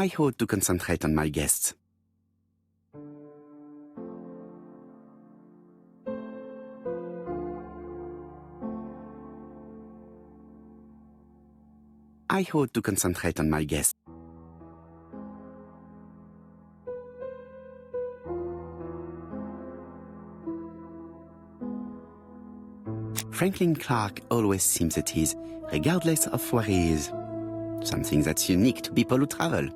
I ought to concentrate on my guests. I ought to concentrate on my guests. Franklin Clark always seems at ease, regardless of where he is. Something that's unique to people who travel.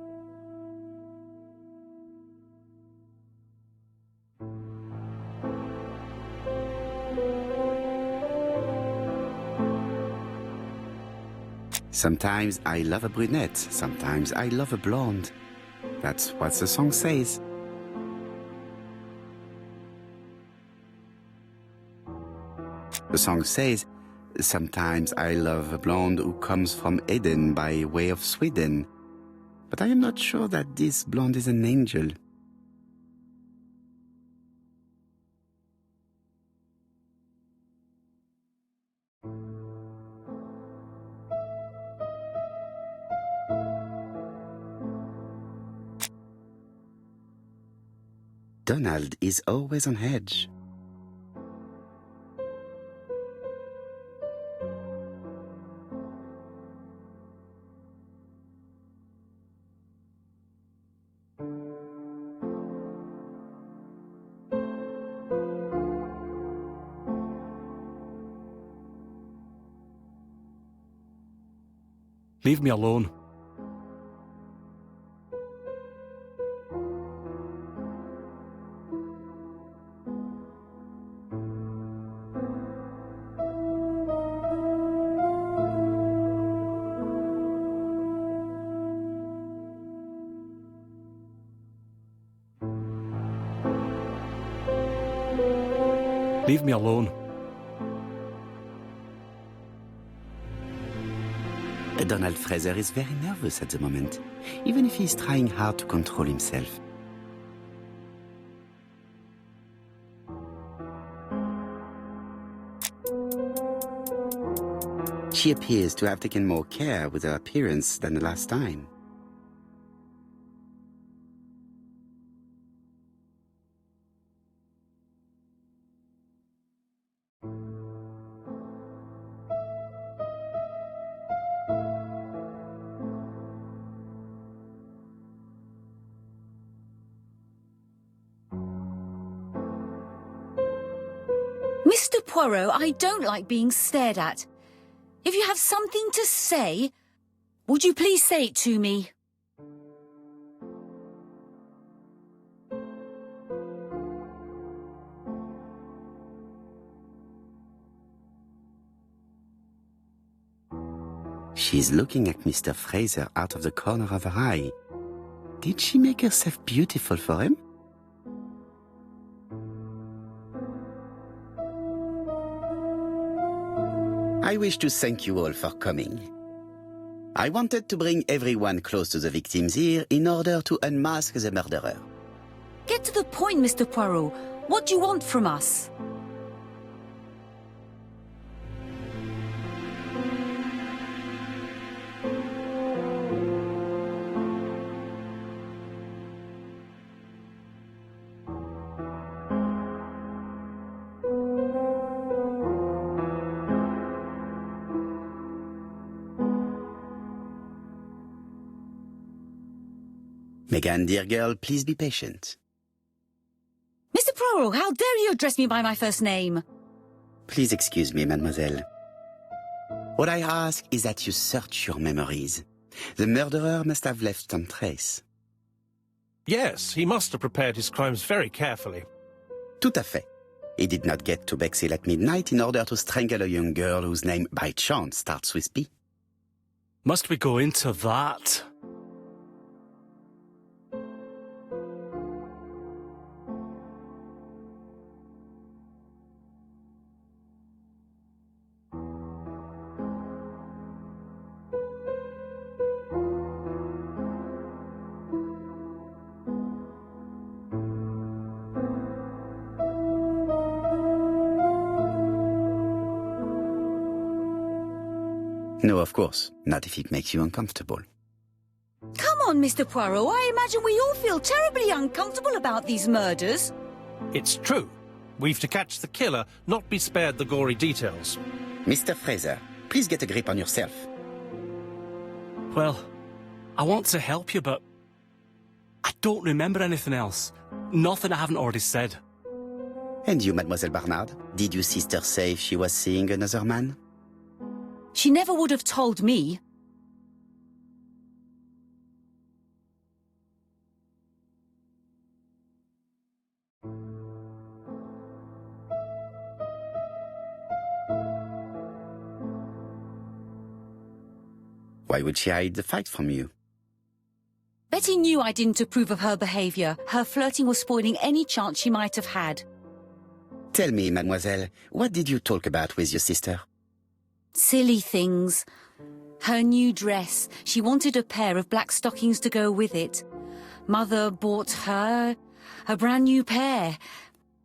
Sometimes I love a brunette, sometimes I love a blonde. That's what the song says. The song says, sometimes I love a blonde who comes from Eden by way of Sweden. But I am not sure that this blonde is an angel. Donald is always on edge. Leave me alone. Leave me alone. Donald Fraser is very nervous at the moment, even if he's trying hard to control himself. She appears to have taken more care with her appearance than the last time. Mr. Poirot, I don't like being stared at. If you have something to say, would you please say it to me? She's looking at Mr. Fraser out of the corner of her eye. Did she make herself beautiful for him? I wish to thank you all for coming. I wanted to bring everyone close to the victims here in order to unmask the murderer. Get to the point, Mr. Poirot. What do you want from us? Megan, dear girl, please be patient. Mr. Poirot, how dare you address me by my first name? Please excuse me, mademoiselle. What I ask is that you search your memories. The murderer must have left some trace. Yes, he must have prepared his crimes very carefully. Tout à fait. He did not get to Bexhill at midnight in order to strangle a young girl whose name, by chance, starts with P. Must we go into that? No, of course, not if it makes you uncomfortable. Come on, Mr. Poirot. I imagine we all feel terribly uncomfortable about these murders. It's true. We've to catch the killer, not be spared the gory details. Mr. Fraser, please get a grip on yourself. Well, I want to help you, but I don't remember anything else. Nothing I haven't already said. And you, Mademoiselle Barnard, did your sister say she was seeing another man? She never would have told me. Why would she hide the fact from you? Betty knew I didn't approve of her behaviour. Her flirting was spoiling any chance she might have had. Tell me, mademoiselle, what did you talk about with your sister? Silly things. Her new dress. She wanted a pair of black stockings to go with it. Mother bought her a brand new pair.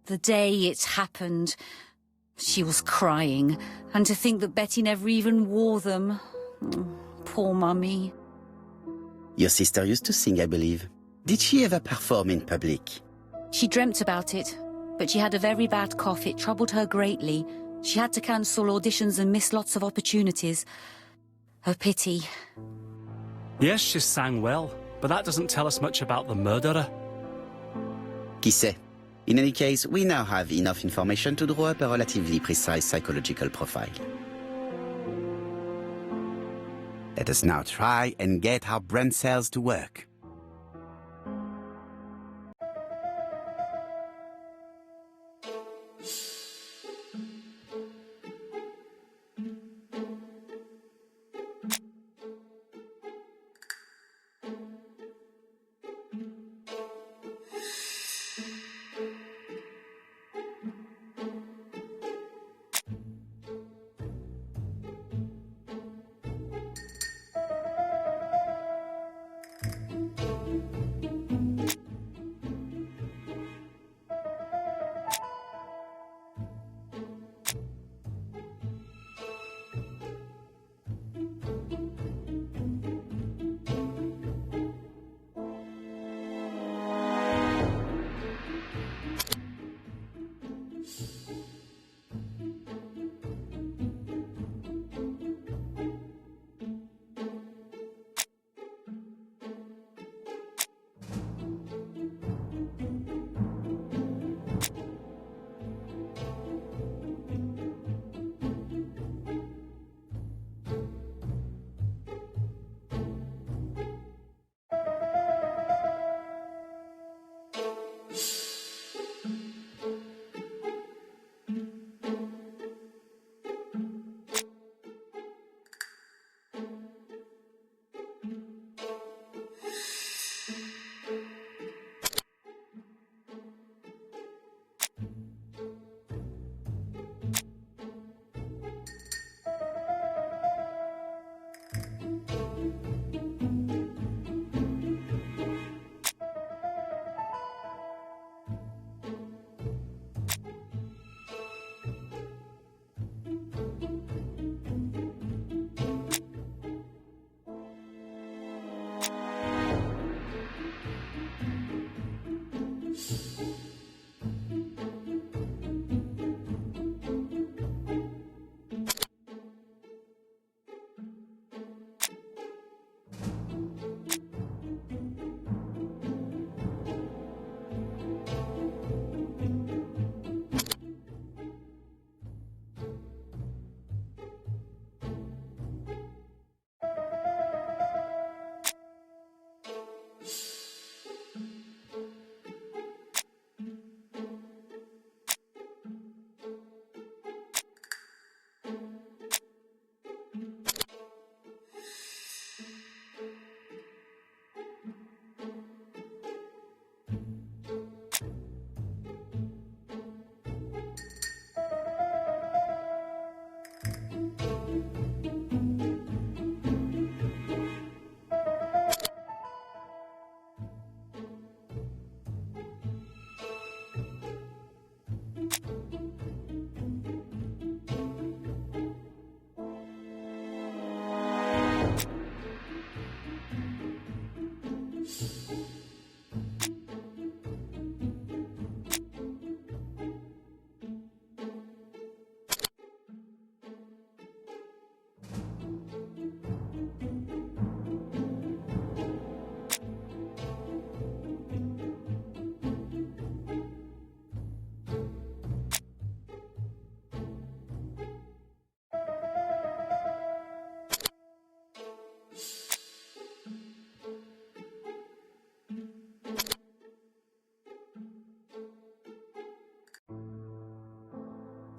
The day it happened, she was crying. And to think that Betty never even wore them. Poor Mummy. Your sister used to sing, I believe. Did she ever perform in public? She dreamt about it, but she had a very bad cough. It troubled her greatly. She had to cancel auditions and miss lots of opportunities. A pity. Yes, she sang well, but that doesn't tell us much about the murderer. Qui sait? In any case, we now have enough information to draw up a relatively precise psychological profile. Let us now try and get our brain cells to work.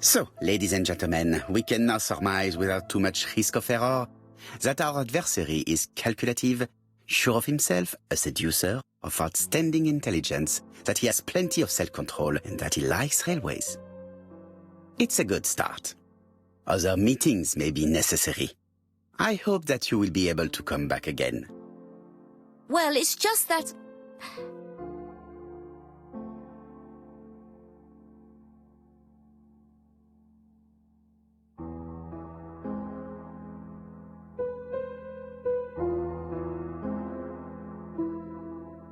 So, ladies and gentlemen, we can now surmise without too much risk of error that our adversary is calculative, sure of himself, a seducer, of outstanding intelligence, that he has plenty of self-control, and that he likes railways. It's a good start. Other meetings may be necessary. I hope that you will be able to come back again. Well, it's just that...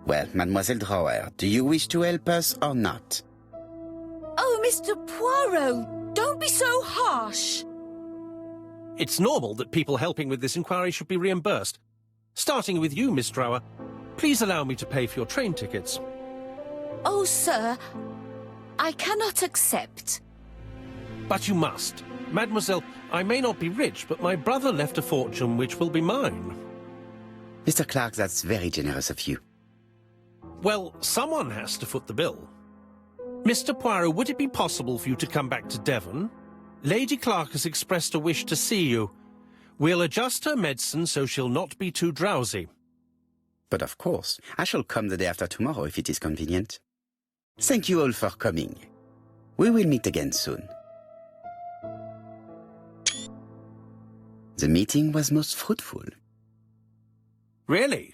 Well, Mademoiselle Drower, do you wish to help us or not? Oh, Mr. Poirot, don't be so harsh. It's normal that people helping with this inquiry should be reimbursed. Starting with you, Miss Drower, please allow me to pay for your train tickets. Oh, sir, I cannot accept. But you must. Mademoiselle, I may not be rich, but my brother left a fortune which will be mine. Mr. Clark, that's very generous of you. Well, someone has to foot the bill. Mr. Poirot, would it be possible for you to come back to Devon? Lady Clark has expressed a wish to see you. We'll adjust her medicine so she'll not be too drowsy. But of course, I shall come the day after tomorrow if it is convenient. Thank you all for coming. We will meet again soon. The meeting was most fruitful. Really?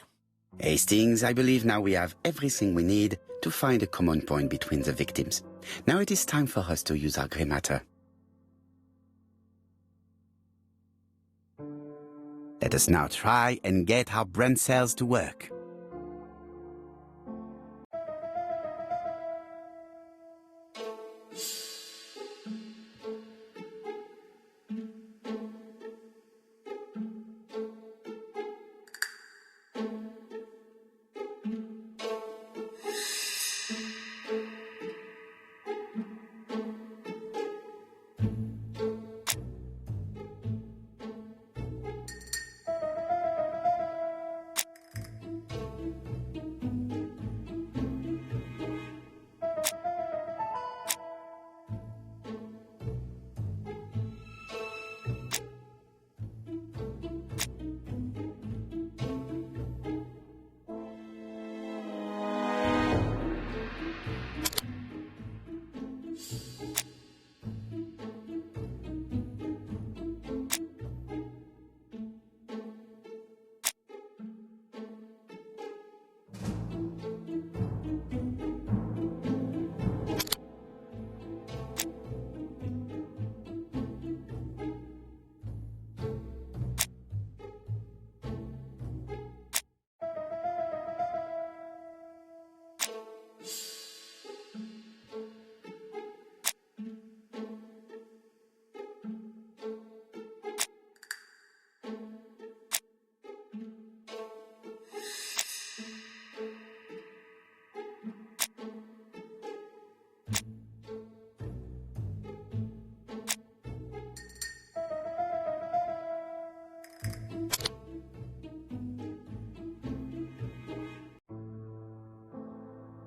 Hastings, I believe now we have everything we need to find a common point between the victims. Now it is time for us to use our grey matter. Let us now try and get our brain cells to work.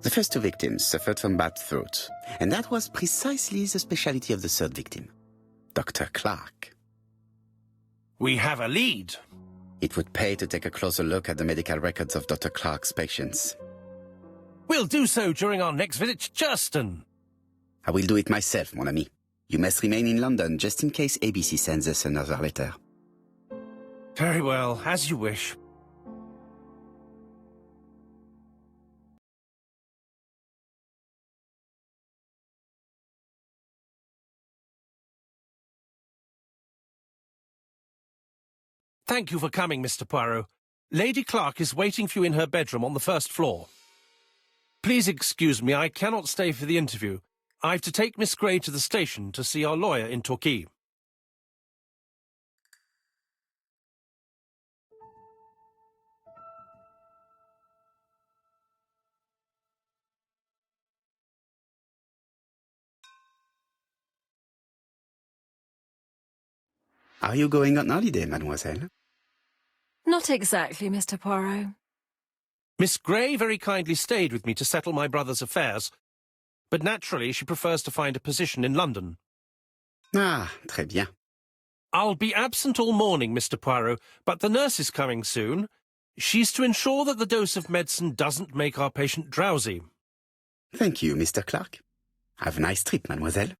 The first two victims suffered from bad throat, and that was precisely the specialty of the third victim, Dr. Clark. We have a lead. It would pay to take a closer look at the medical records of Dr. Clark's patients. We'll do so during our next visit to Churston. I will do it myself, mon ami. You must remain in London just in case ABC sends us another letter. Very well, as you wish. Thank you for coming, Mr. Poirot. Lady Clark is waiting for you in her bedroom on the first floor. Please excuse me, I cannot stay for the interview. I've to take Miss Gray to the station to see our lawyer in Torquay. Are you going on holiday, mademoiselle? Not exactly, Mr. Poirot. Miss Gray very kindly stayed with me to settle my brother's affairs, but naturally she prefers to find a position in London. Ah, très bien. I'll be absent all morning, Mr. Poirot, but the nurse is coming soon. She's to ensure that the dose of medicine doesn't make our patient drowsy. Thank you, Mr. Clark. Have a nice trip, mademoiselle.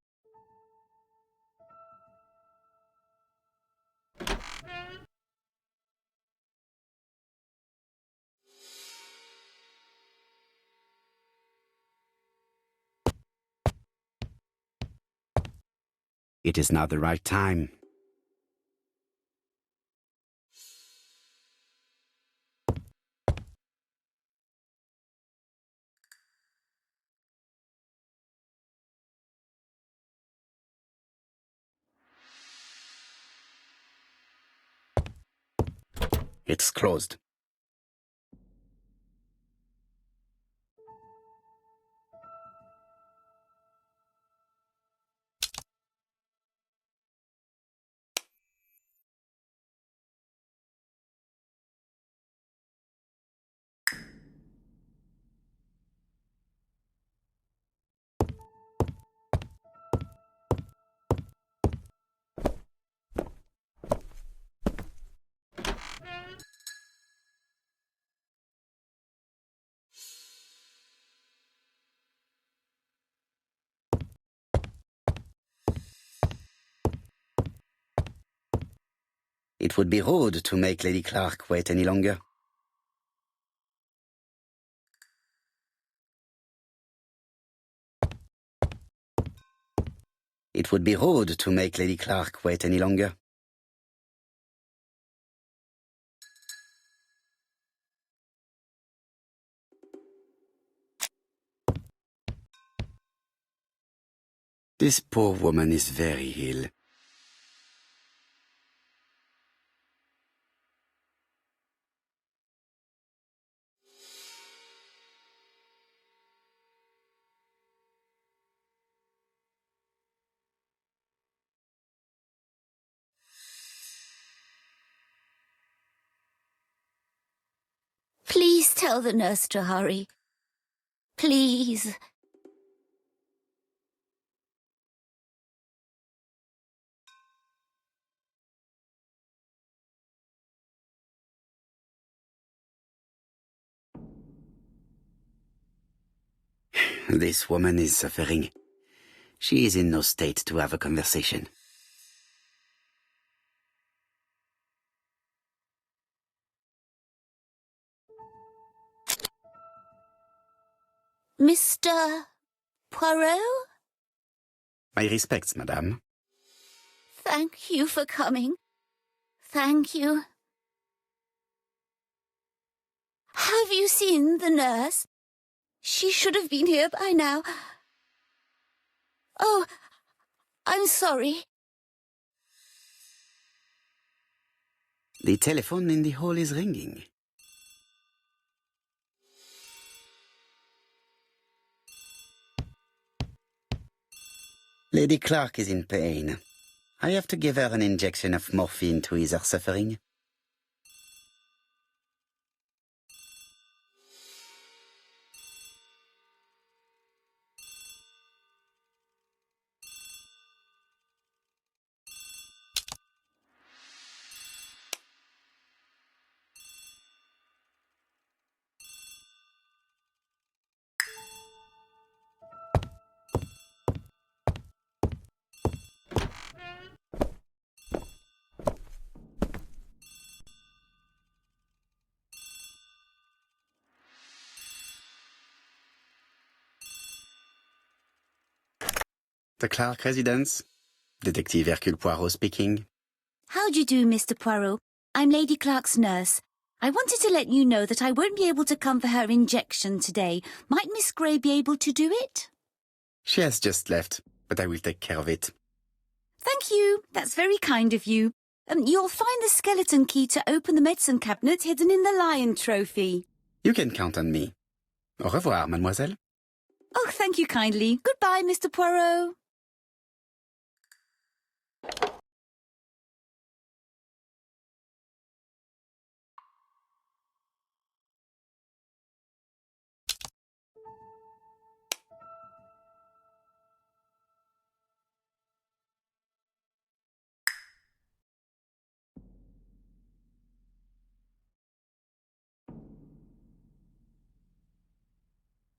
It is not the right time. It's closed. It would be rude to make Lady Clark wait any longer. It would be rude to make Lady Clark wait any longer. This poor woman is very ill. Please tell the nurse to hurry. Please. This woman is suffering. She is in no state to have a conversation. Mr. Poirot? My respects, madame. Thank you for coming. Thank you. Have you seen the nurse? She should have been here by now. Oh, I'm sorry. The telephone in the hall is ringing. Lady Clark is in pain. I have to give her an injection of morphine to ease her suffering. The Clark residence. Detective Hercule Poirot speaking. How do you do, Mr. Poirot? I'm Lady Clark's nurse. I wanted to let you know that I won't be able to come for her injection today. Might Miss Grey be able to do it? She has just left, but I will take care of it. Thank you. That's very kind of you. You'll find the skeleton key to open the medicine cabinet hidden in the lion trophy. You can count on me. Au revoir, mademoiselle. Oh, thank you kindly. Goodbye, Mr. Poirot.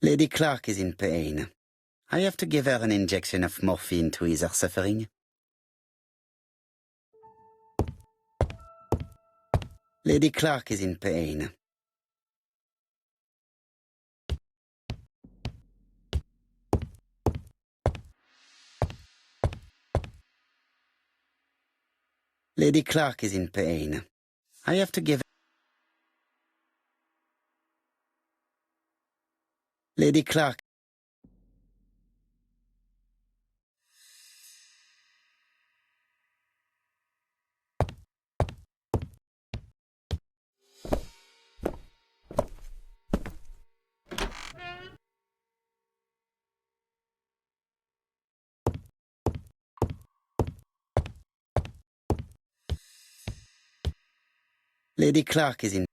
Lady Clark is in pain. I have to give her an injection of morphine to ease her suffering. Lady Clark is in pain. Lady Clark is in pain. I have to give... Lady Clark. Lady Clark is in...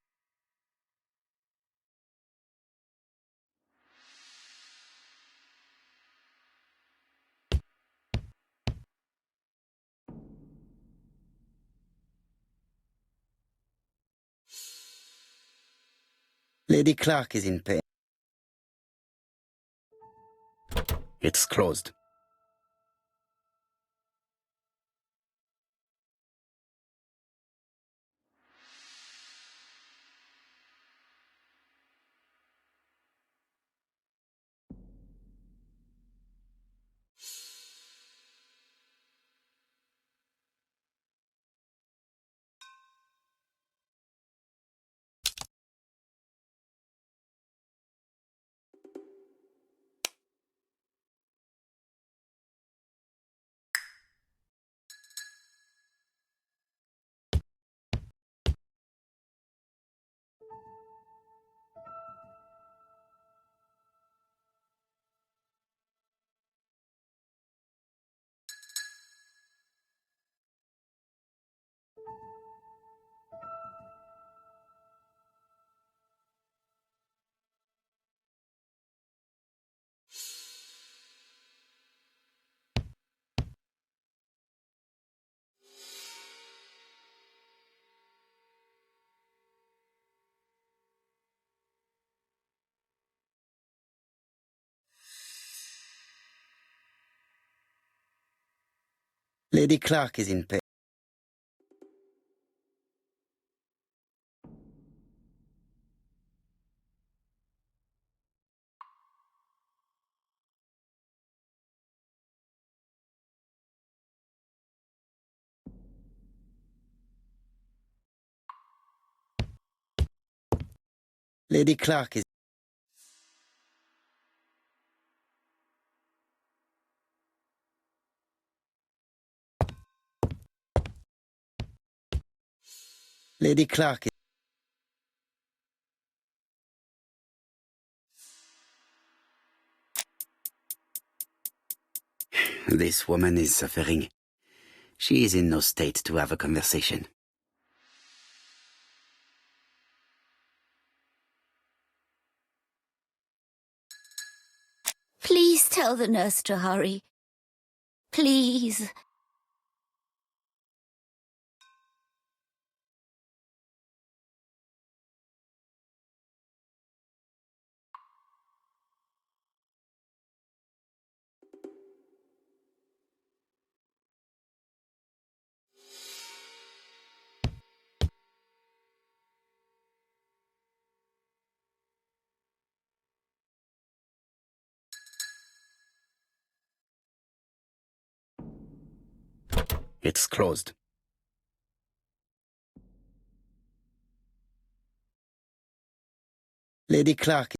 Lady Clark is in pain. It's closed. Lady Clark is in pain. Lady Clark is... Lady Clark is... This woman is suffering. She is in no state to have a conversation. Please tell the nurse to hurry. Please. It's closed. Lady Clark.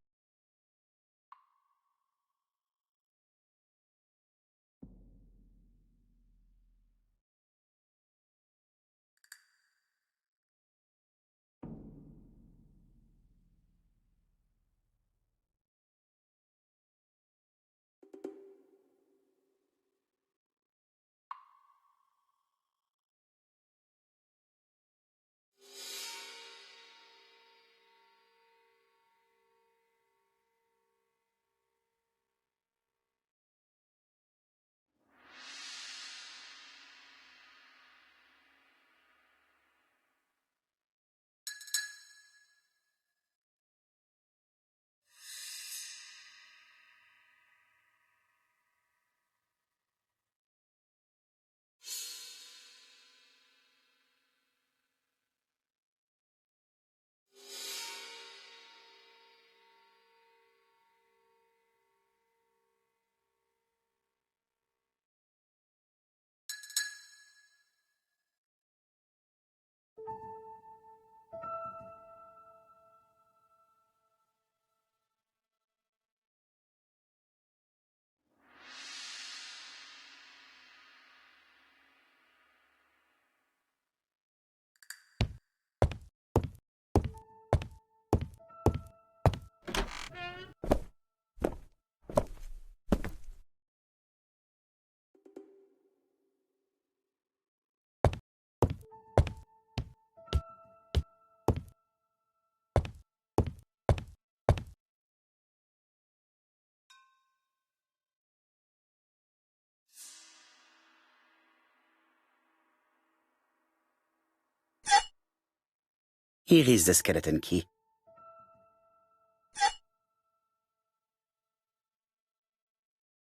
Here is the skeleton key.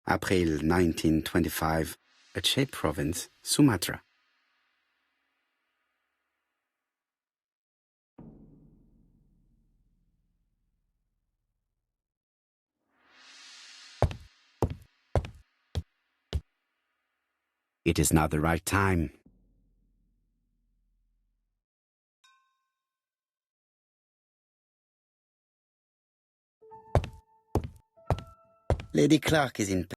April 1925, Aceh Province, Sumatra. It is not the right time. Lady Clark is in.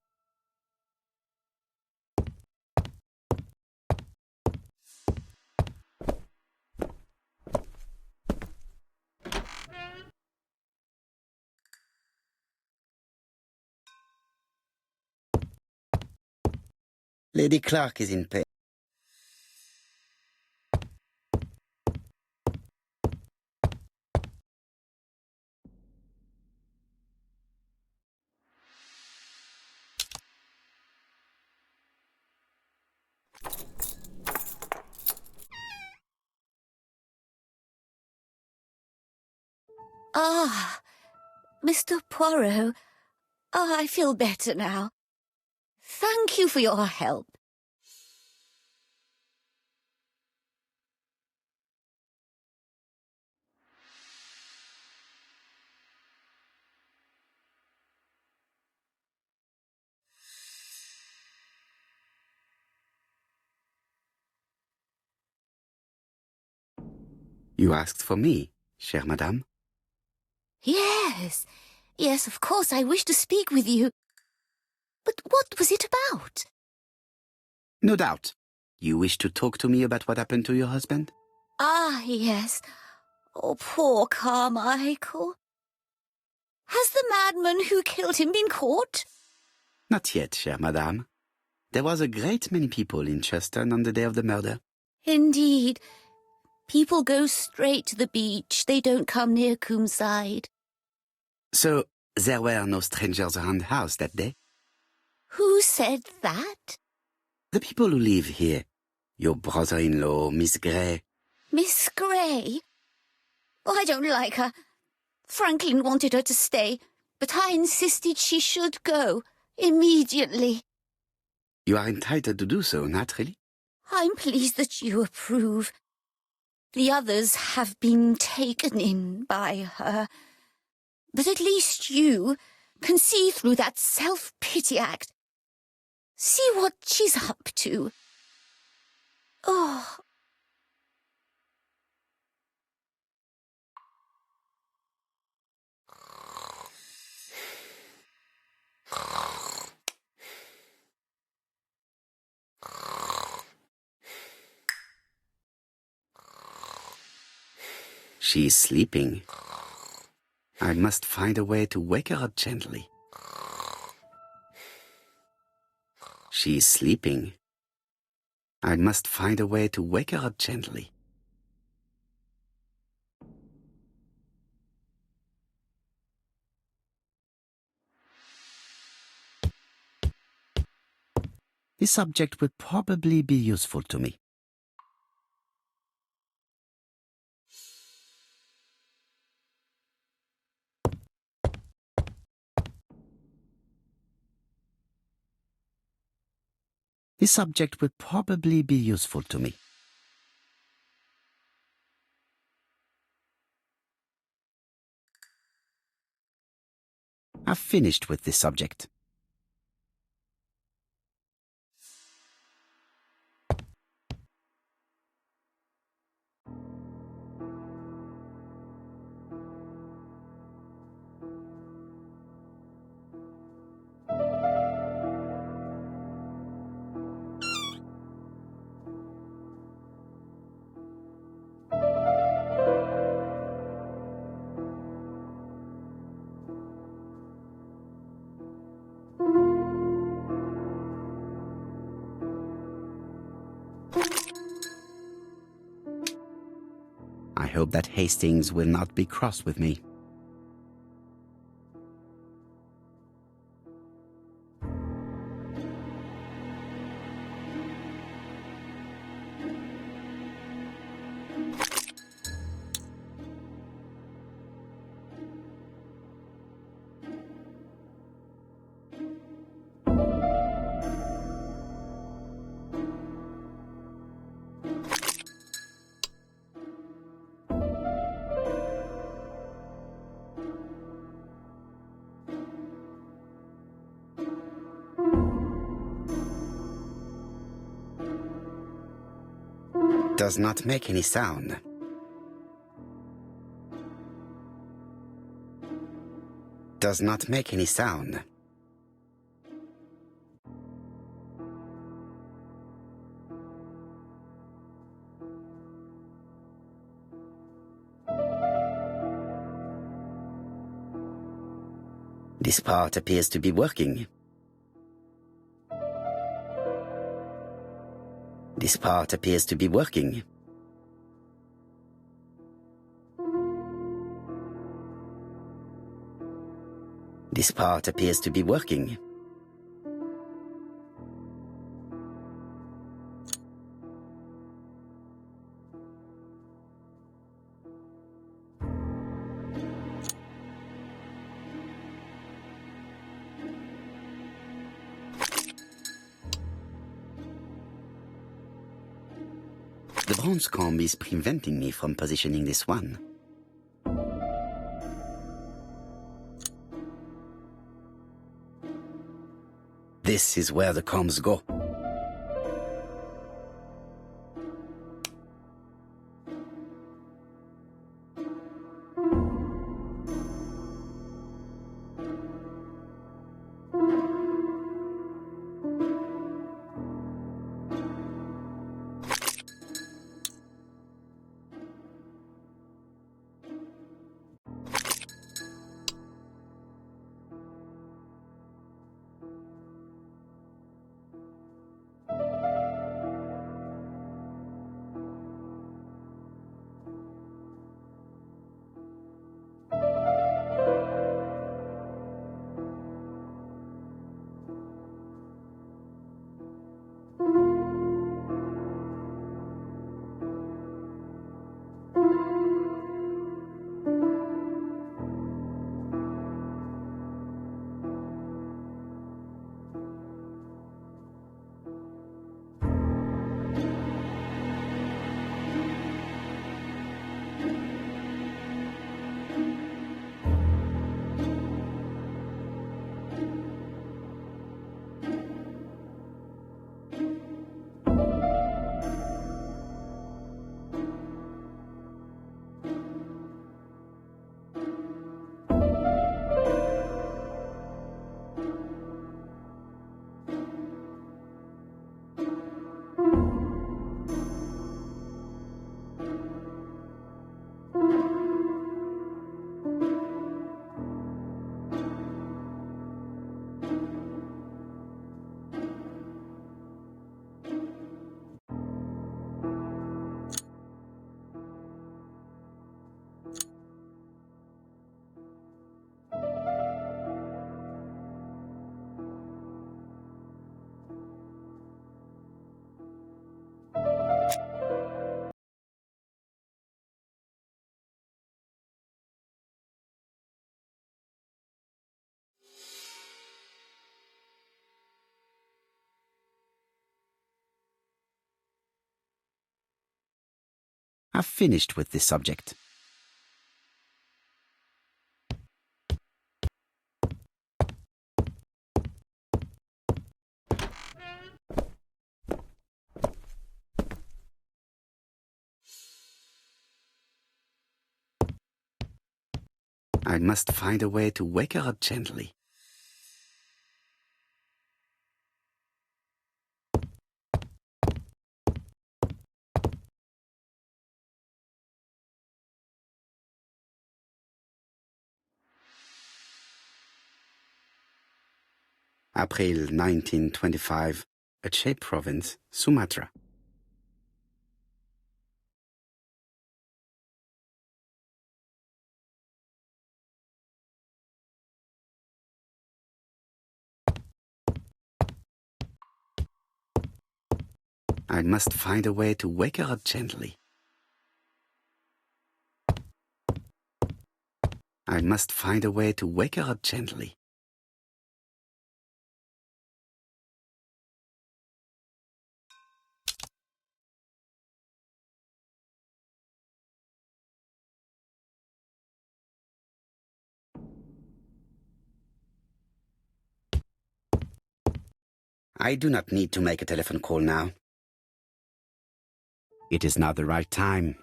Lady Clark is in pain. Ah, Mr. Poirot. Ah, I feel better now. Thank you for your help. You asked for me, chère madame? Yes, yes, of course, I wish to speak with you. But what was it about? No doubt. You wish to talk to me about what happened to your husband? Ah, yes. Oh, poor Carmichael. Has the madman who killed him been caught? Not yet, chère madame. There was a great many people in Cheston on the day of the murder. Indeed. People go straight to the beach. They don't come near Coomside. So, there were no strangers around the house that day? Who said that? The people who live here. Your brother-in-law, Miss Gray. Miss Gray? Oh, I don't like her. Franklin wanted her to stay, but I insisted she should go immediately. You are entitled to do so, naturally. I'm pleased that you approve. The others have been taken in by her. But at least you can see through that self-pity act. See what she's up to. Oh. She is sleeping. I must find a way to wake her up gently. She is sleeping. I must find a way to wake her up gently. This subject would probably be useful to me. This subject would probably be useful to me. I've finished with this subject. I hope that Hastings will not be cross with me. Does not make any sound. Does not make any sound. This part appears to be working. This part appears to be working. This part appears to be working. The bronze comb is preventing me from positioning this one. This is where the combs go. I've finished with this subject. I must find a way to wake her up gently. April 1925, Aceh Province, Sumatra. I must find a way to wake her up gently. I must find a way to wake her up gently. I do not need to make a telephone call now. It is not the right time.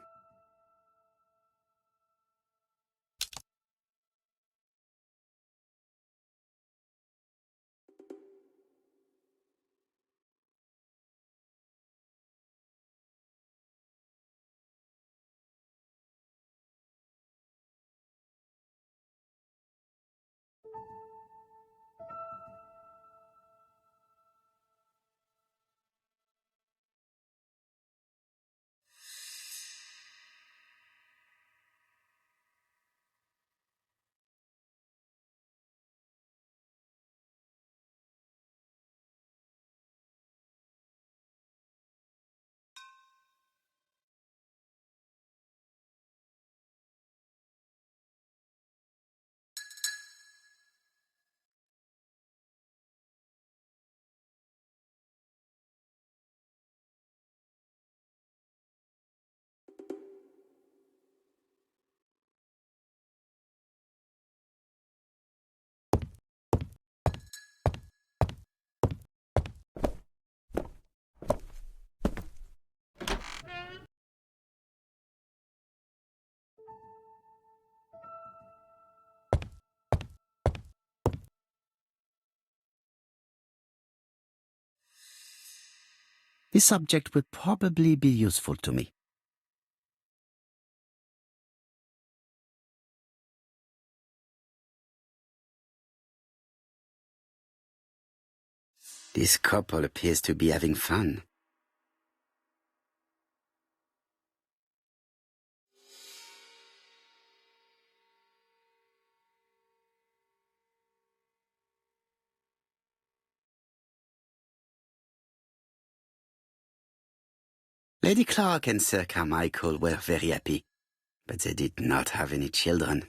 This subject will probably be useful to me. This couple appears to be having fun. Lady Clark and Sir Carmichael were very happy, but they did not have any children.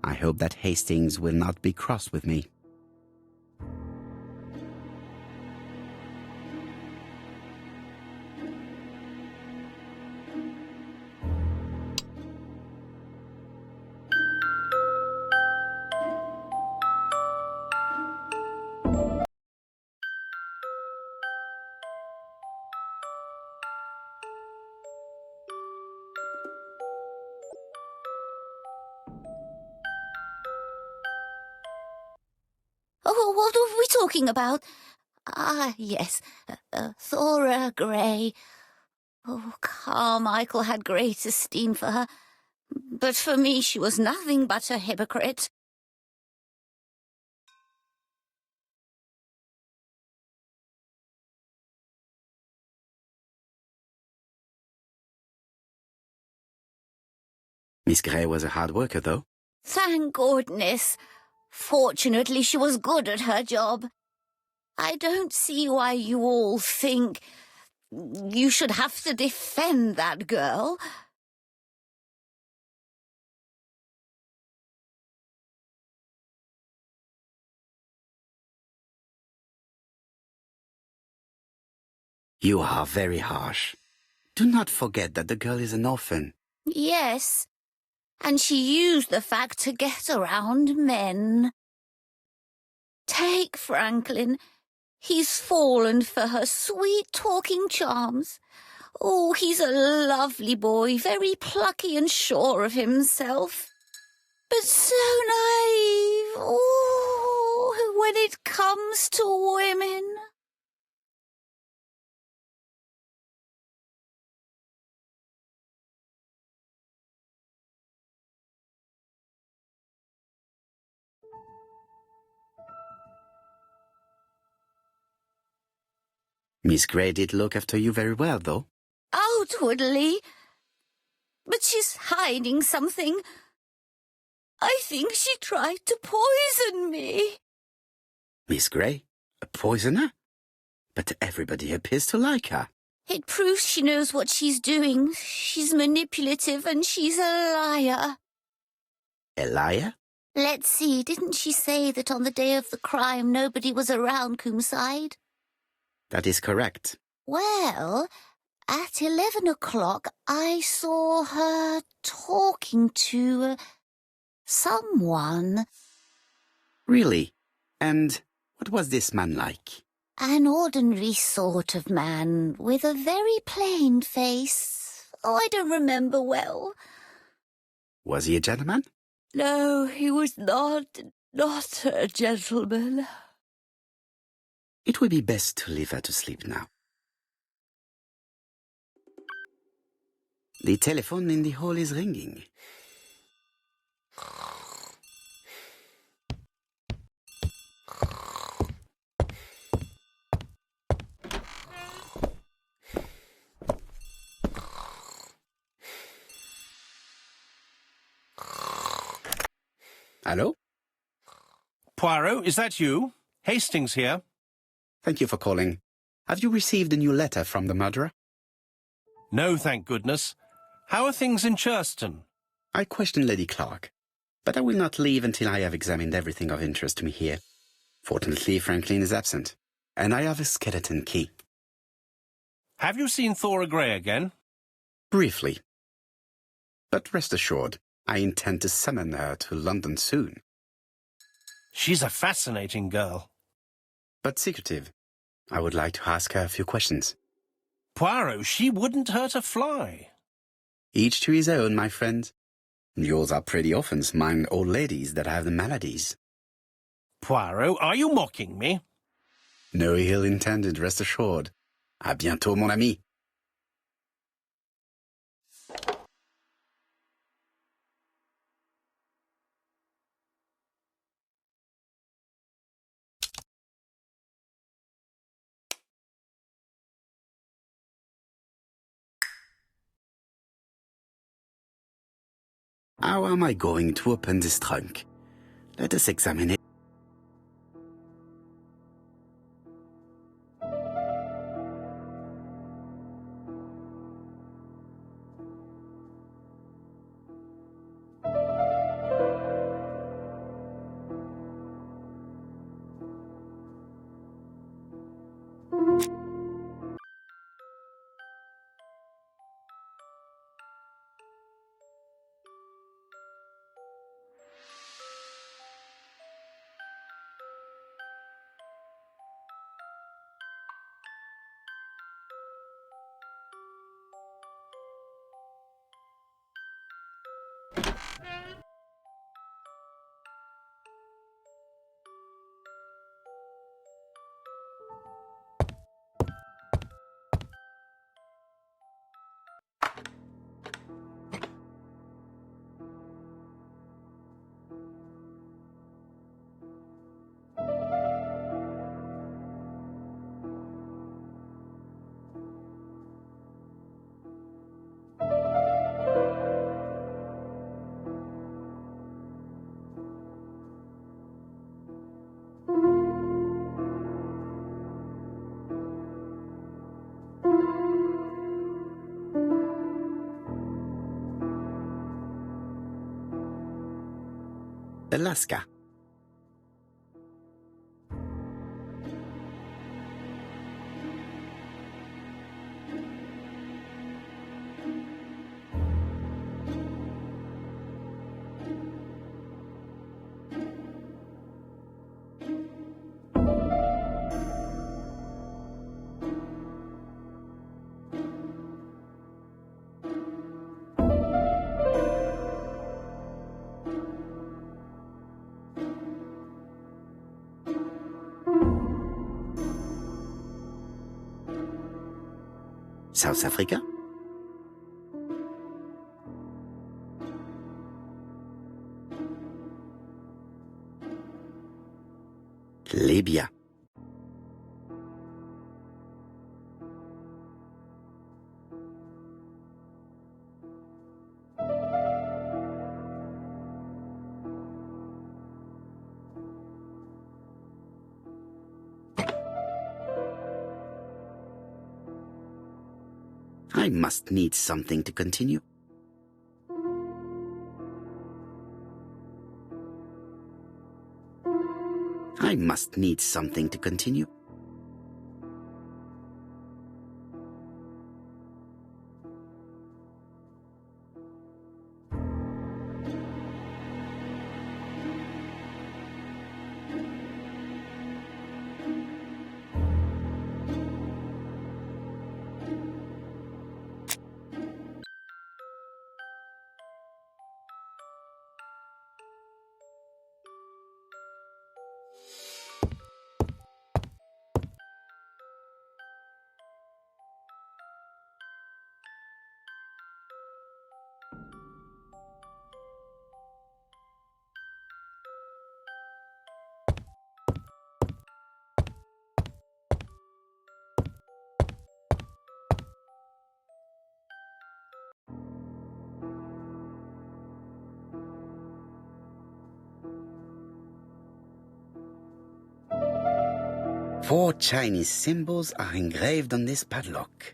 I hope that Hastings will not be cross with me. Oh, what are we talking about? Ah, yes, Thora Grey. Oh, Carmichael had great esteem for her, but for me she was nothing but a hypocrite. Miss Grey was a hard worker, though. Thank goodness. Fortunately, she was good at her job. I don't see why you all think you should have to defend that girl. You are very harsh. Do not forget that the girl is an orphan. Yes, and she used the fact to get around men. Take Franklin. He's fallen for her sweet-talking charms. Oh, he's a lovely boy, very plucky and sure of himself. But so naive. Oh, when it comes to women. Miss Grey did look after you very well, though. Outwardly. But she's hiding something. I think she tried to poison me. Miss Grey? A poisoner? But everybody appears to like her. It proves she knows what she's doing. She's manipulative and she's a liar. A liar? Let's see, didn't she say that on the day of the crime nobody was around Coomside? That is correct. Well, at 11 o'clock I saw her talking to someone. Really? And what was this man like? An ordinary sort of man with a very plain face. Oh, I don't remember well. Was he a gentleman? No, he was not a gentleman. It would be best to leave her to sleep now. The telephone in the hall is ringing. Hello? Poirot, is that you? Hastings here. Thank you for calling. Have you received a new letter from the murderer? No, thank goodness. How are things in Churston? I questioned Lady Clark, but I will not leave until I have examined everything of interest to me here. Fortunately, Franklin is absent, and I have a skeleton key. Have you seen Thora Grey again? Briefly. But rest assured, I intend to summon her to London soon. She's a fascinating girl. But secretive. I would like to ask her a few questions. Poirot, she wouldn't hurt a fly. Each to his own, my friend. Yours are pretty orphans, mine old ladies that have the maladies. Poirot, are you mocking me? No ill intended, rest assured. À bientôt, mon ami. How am I going to open this trunk? Let us examine it. Alaska. South Africa? Libya. I must need something to continue. I must need something to continue. Four Chinese symbols are engraved on this padlock.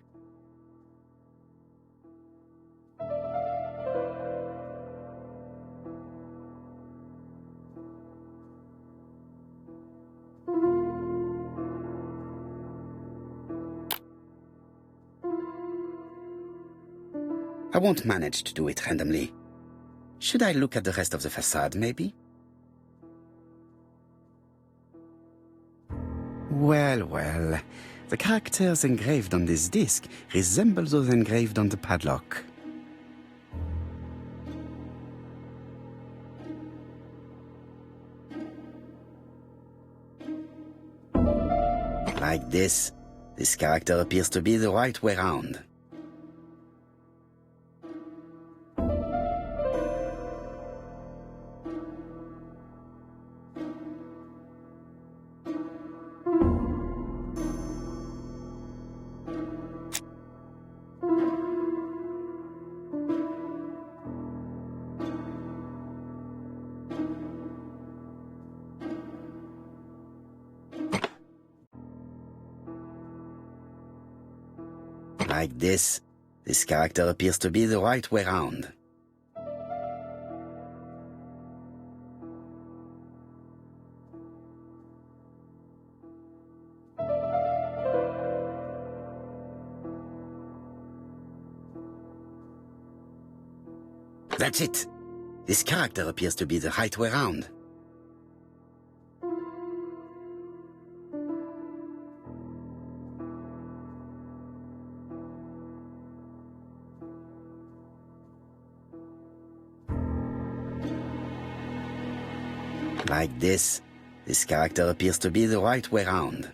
I won't manage to do it randomly. Should I look at the rest of the facade, maybe? Well, the characters engraved on this disc resemble those engraved on the padlock. Like this character appears to be the right way round. Like this character appears to be the right way round. That's it. This character appears to be the right way round. Like this character appears to be the right way round.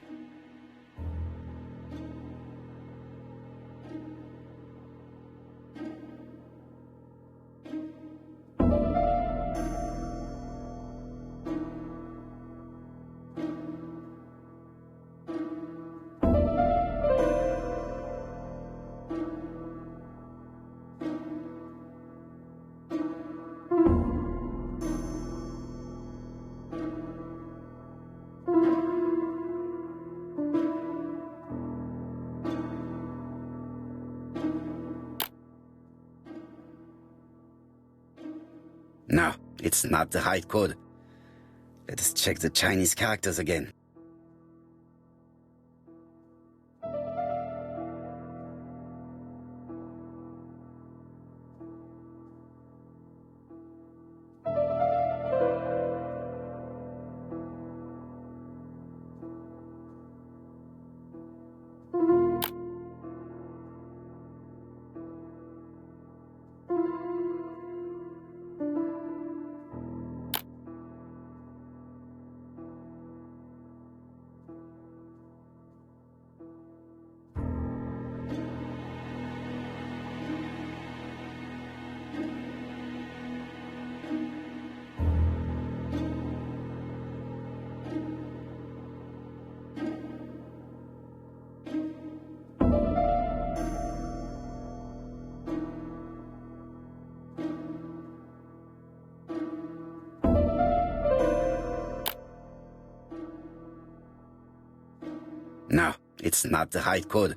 No, it's not the right code. Let us check the Chinese characters again. No, it's not the right code.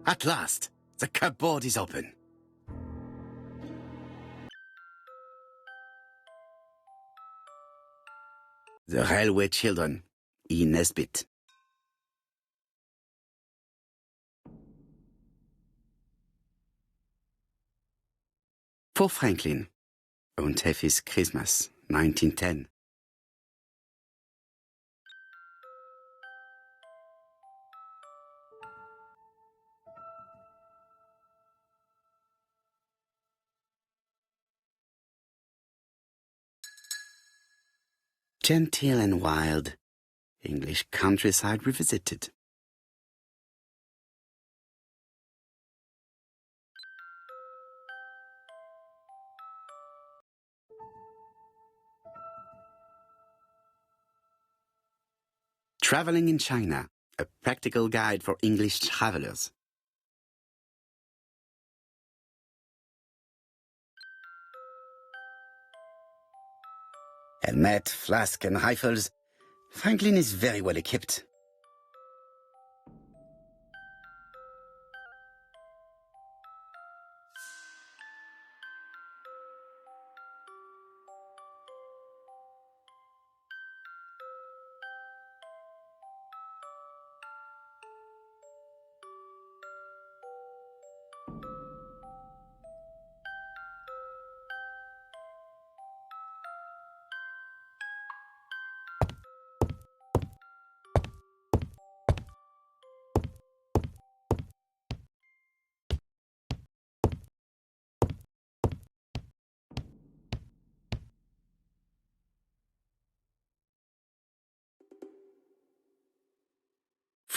At last, the cupboard is open. The Railway Children, E. Nesbit. For Franklin, Und Effie's Christmas, 1910. Genteel and wild, English countryside revisited. Traveling in China, a practical guide for English travelers. Helmet, flask and rifles, Franklin is very well equipped.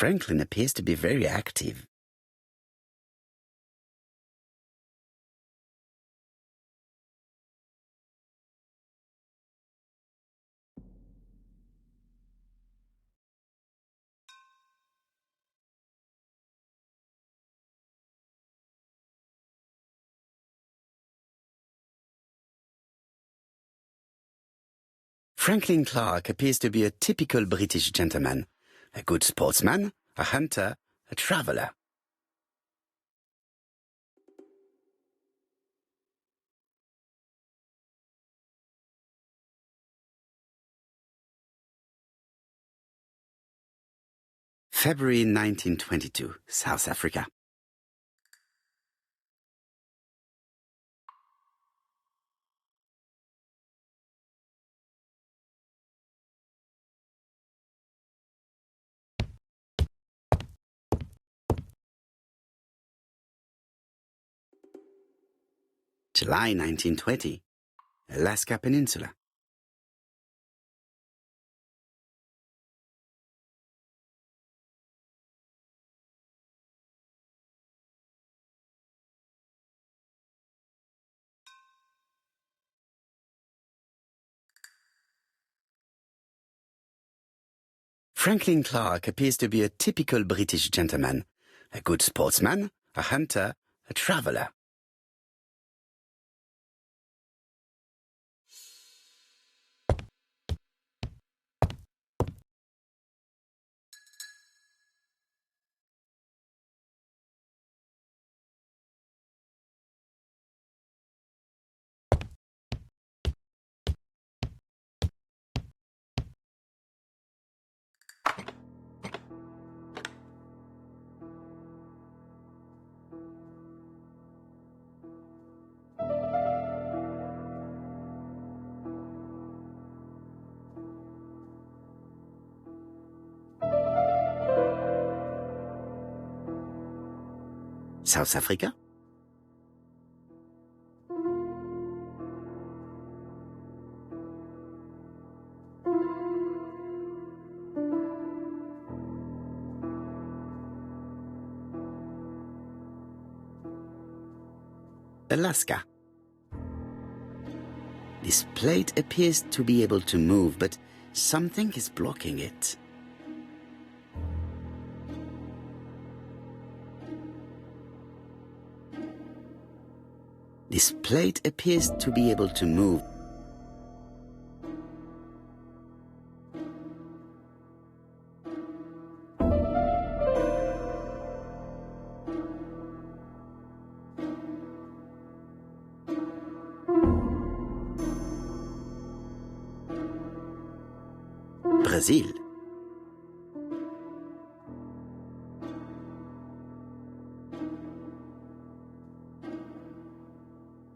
Franklin appears to be very active. Franklin Clark appears to be a typical British gentleman, a good sportsman, a hunter, a traveller. February 1922, South Africa. July 1920, Alaska Peninsula. Franklin Clark appears to be a typical British gentleman, a good sportsman, a hunter, a traveller. South Africa? Alaska. This plate appears to be able to move, but something is blocking it. This plate appears to be able to move. Brésil.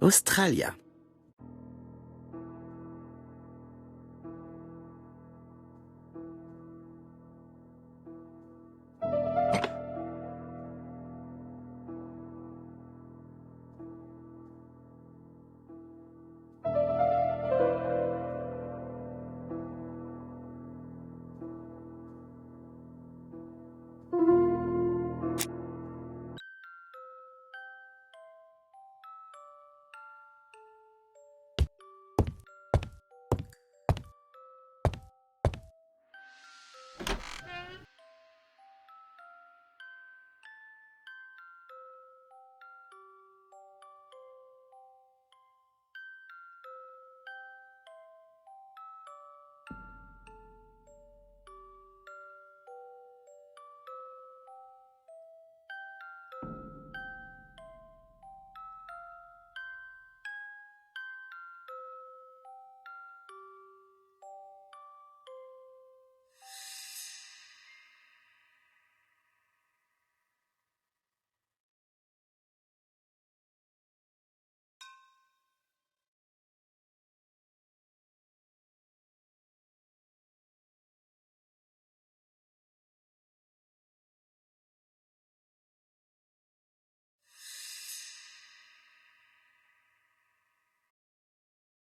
Australia.